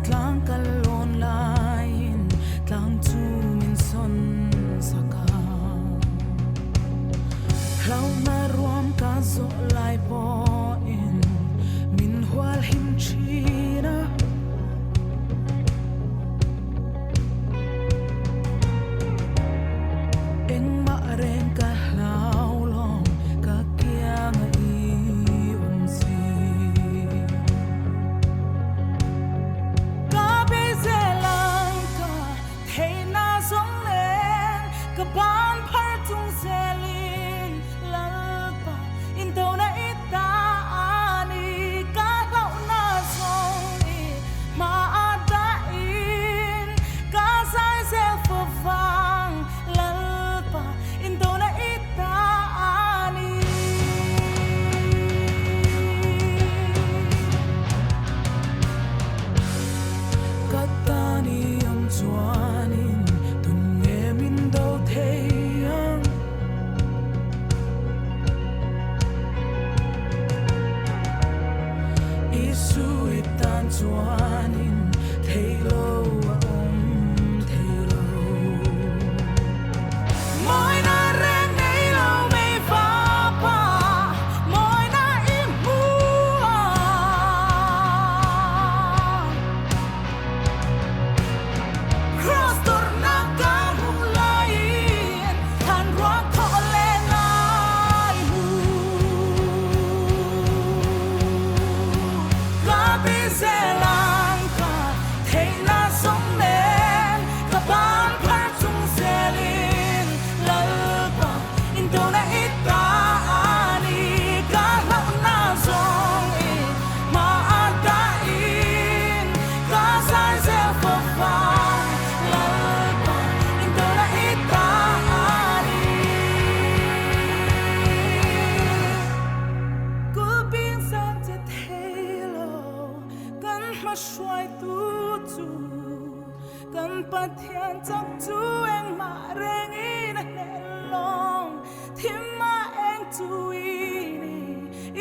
tlang kalon lain tlang tu min son saka lau na ruam ka zo lai po in min hwal him china eng ma reng ka lau long ka kia ngai um si ka be ze lang ka thei na song len ka ban phar tung se lin lal pa in to na ita ani ka lau na song i ma ada in ka sai se fo vang lal pa in to na ita ani katani am chuanin tun nge min do theiang isu itan chuanin theilo a theilo moi na reng nei lo me fa pa moi na im bu cross torna ka mulai than ro tho le nai hu ka be se lang ka thei na song len ka ban phar chung se lin lal pa in do na ita ani ka lau na song i ma ada in ka sai se fo fa lal pa in do na ita ani ku bin san te thelo kan ma shwai tu tu kan pathian chak tu eng ma reng in a long thim ma eng tu ini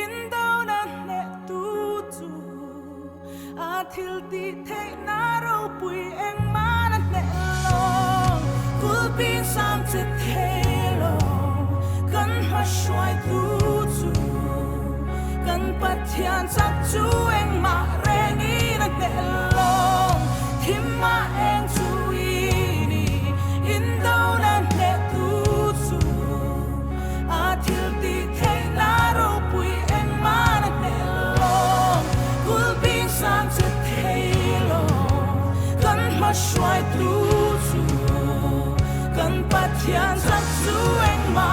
in do na ne tu tu a thil ti thei na ro pui eng ma na ne long ku bin sam te thelo kan ma shwai tu tu kan pathian chak tu eng ma reng in a ne long thim ma eng tu ini in do na ne tu tu a thil ti thei na ro pui eng ma na ne long kul bin sam te thelo kan ma shwai tu tu kan pathian chak tu eng ma